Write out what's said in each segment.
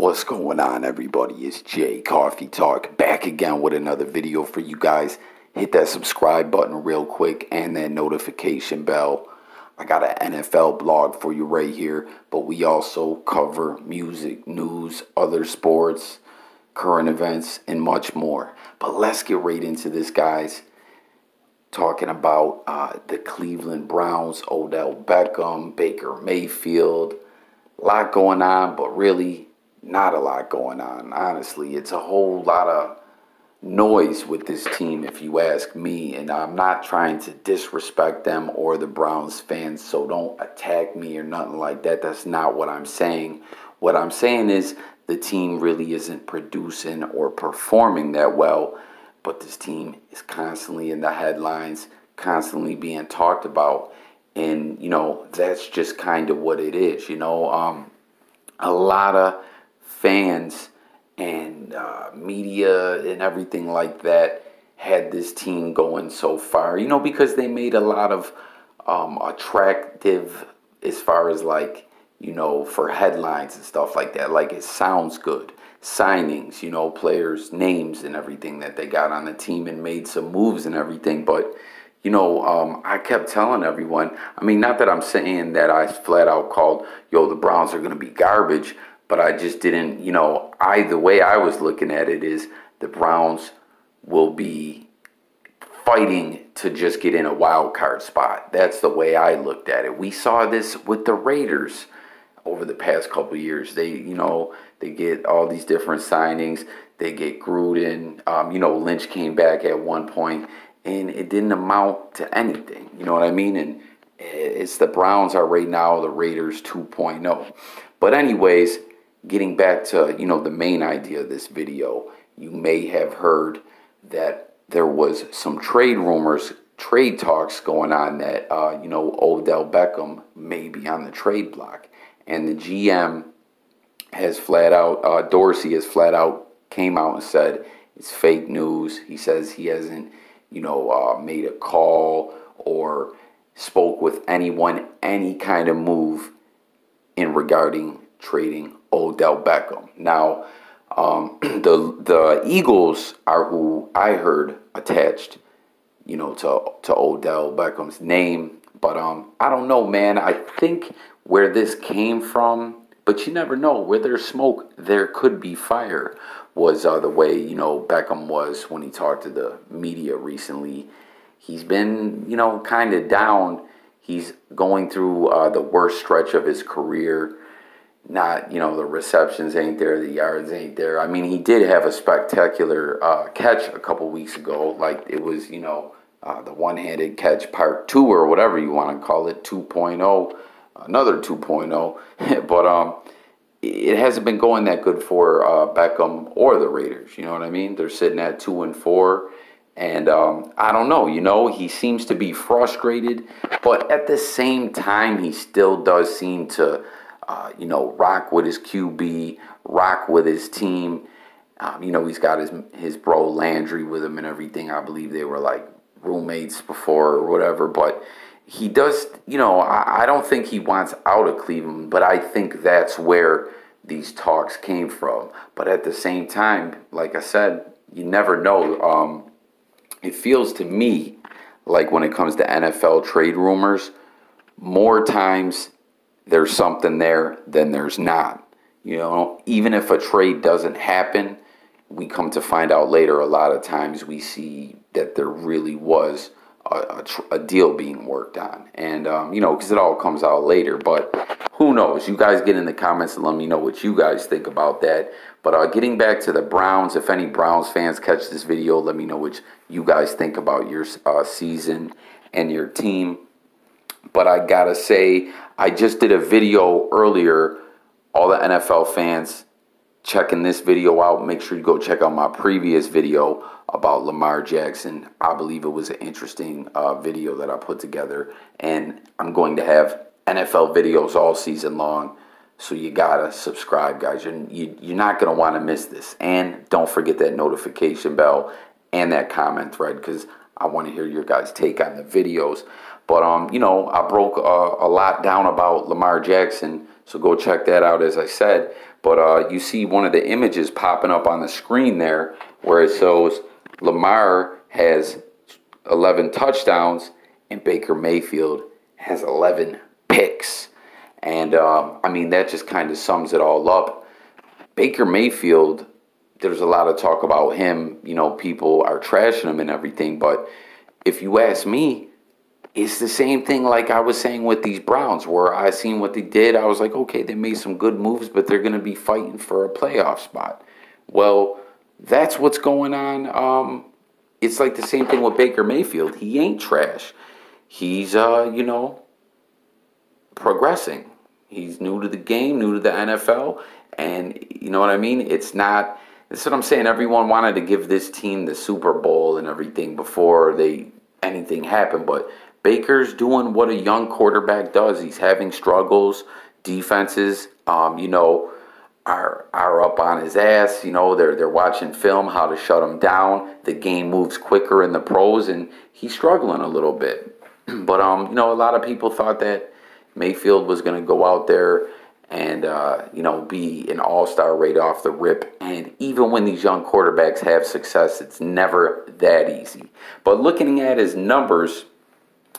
What's going on, everybody? It's Jay Coffee Talk back again with another video for you guys. Hit that subscribe button real quick and that notification bell. I got an NFL blog for you right here, but we also cover music, news, other sports, current events, and much more. But let's get right into this, guys. Talking about the Cleveland Browns, Odell Beckham, Baker Mayfield. A lot going on, but really not a lot going on. Honestly, it's a whole lot of noise with this team, if you ask me. And I'm not trying to disrespect them or the Browns fans, so don't attack me or nothing like that. That's not what I'm saying. What I'm saying is the team really isn't producing or performing that well, but this team is constantly in the headlines, constantly being talked about. And, that's just kind of what it is. A lot of fans and media and everything like that had this team going so far, because they made a lot of attractive as far as for headlines and stuff like that. Like, it sounds good. Signings, players' names and everything that they got on the team and made some moves and everything. But, I kept telling everyone, not that I'm saying that I flat out called, the Browns are going to be garbage, but I just didn't, the way I was looking at it is the Browns will be fighting to just get in a wild card spot. That's the way I looked at it. We saw this with the Raiders over the past couple of years. They get all these different signings. They get Gruden. Lynch came back at one point, and it didn't amount to anything. You know what I mean? And it's the Browns are right now the Raiders 2.0. But anyways, getting back to, the main idea of this video, you may have heard that there was some trade rumors, trade talks going on that, Odell Beckham may be on the trade block. And the GM has flat out, Dorsey has flat out came out and said it's fake news. He says he hasn't, made a call or spoke with anyone, any kind of move in regarding trading Odell Beckham. Now, the Eagles are who I heard attached, to Odell Beckham's name. But I don't know, man. I think where this came from, but you never know. Where there's smoke, there could be fire, was the way, Beckham was when he talked to the media recently. He's been, kind of down. He's going through the worst stretch of his career. Not, the receptions ain't there, the yards ain't there. He did have a spectacular catch a couple weeks ago. Like, it was, the one-handed catch part 2 or whatever you want to call it, 2.0, another 2.0. But it hasn't been going that good for Beckham or the Raiders. You know what I mean? They're sitting at 2-4. And I don't know, he seems to be frustrated. But at the same time, he still does seem to rock with his QB, rock with his team. He's got his bro Landry with him and everything. I believe they were like roommates before or whatever. But he does, I don't think he wants out of Cleveland, but I think that's where these talks came from. But at the same time, like I said, you never know. It feels to me like when it comes to NFL trade rumors, more times there's something there than there's not. Even if a trade doesn't happen, we come to find out later, a lot of times we see that there really was a deal being worked on. And, because it all comes out later. But who knows? You guys get in the comments and let me know what you guys think about that. But getting back to the Browns, if any Browns fans catch this video, let me know what you guys think about your season and your team. But I gotta say, I just did a video earlier. All the NFL fans checking this video out, make sure you go check out my previous video about Lamar Jackson. I believe it was an interesting video that I put together. And I'm going to have NFL videos all season long. So you gotta subscribe, guys. You're not gonna want to miss this. And don't forget that notification bell and that comment thread, because I want to hear your guys' take on the videos. But, I broke a lot down about Lamar Jackson, so go check that out, as I said. But you see one of the images popping up on the screen there where it shows Lamar has 11 touchdowns and Baker Mayfield has 11 picks. And, that just kind of sums it all up. Baker Mayfield, there's a lot of talk about him. People are trashing him and everything. But if you ask me, it's the same thing like I was saying with these Browns, where I seen what they did. I was like, okay, they made some good moves, but they're going to be fighting for a playoff spot. Well, that's what's going on. It's like the same thing with Baker Mayfield. He ain't trash. He's, progressing. He's new to the game, new to the NFL. And you know what I mean? That's what I'm saying. Everyone wanted to give this team the Super Bowl and everything before anything happened. But Baker's doing what a young quarterback does. He's having struggles. Defenses, are up on his ass. They're watching film, how to shut him down. The game moves quicker in the pros, and he's struggling a little bit. But, a lot of people thought that Mayfield was going to go out there and, be an all-star right off the rip. And even when these young quarterbacks have success, it's never that easy. But looking at his numbers,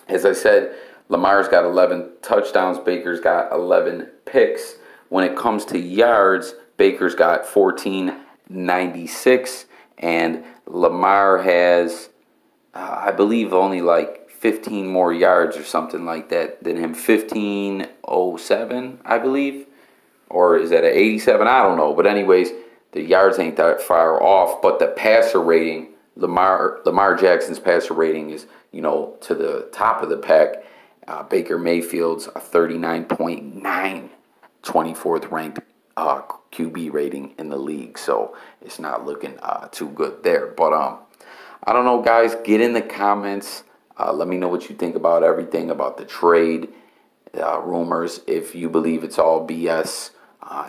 as I said, Lamar's got 11 touchdowns. Baker's got 11 picks. When it comes to yards, Baker's got 1496. And Lamar has, I believe, only like 15 more yards or something like that than him. 1507, I believe. Or is that an 87? I don't know. But anyways, the yards ain't that far off. But the passer rating, Lamar Jackson's passer rating is, to the top of the pack. Baker Mayfield's a 39.9, 24th ranked QB rating in the league. So it's not looking too good there. But I don't know, guys. Get in the comments. Let me know what you think about everything, about the trade rumors, if you believe it's all BS.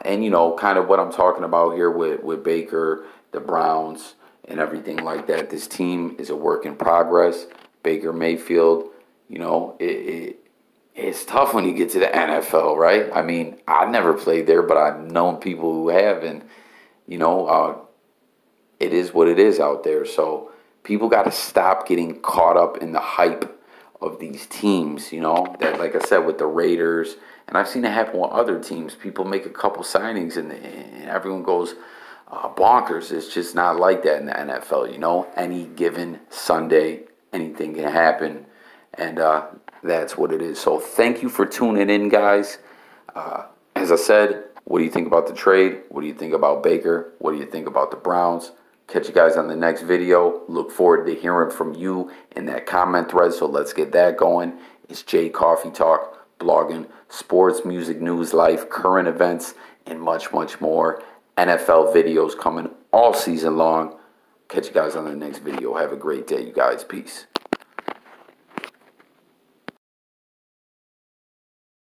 And, kind of what I'm talking about here with Baker, the Browns, and everything like that. This team is a work in progress. Baker Mayfield, it's tough when you get to the NFL, right? I've never played there, but I've known people who have, and, it is what it is out there. So people got to stop getting caught up in the hype of these teams, that, like I said, with the Raiders, and I've seen it happen with other teams. People make a couple signings, and everyone goes bonkers. It's just not like that in the NFL, Any given Sunday, anything can happen, and that's what it is. So thank you for tuning in, guys. As I said, what do you think about the trade? What do you think about Baker? What do you think about the Browns? Catch you guys on the next video. Look forward to hearing from you in that comment thread, so let's get that going. It's Jay Coffee Talk, blogging, sports, music, news, life, current events, and much, much more. NFL videos coming all season long. Catch you guys on the next video. Have a great day, you guys. Peace.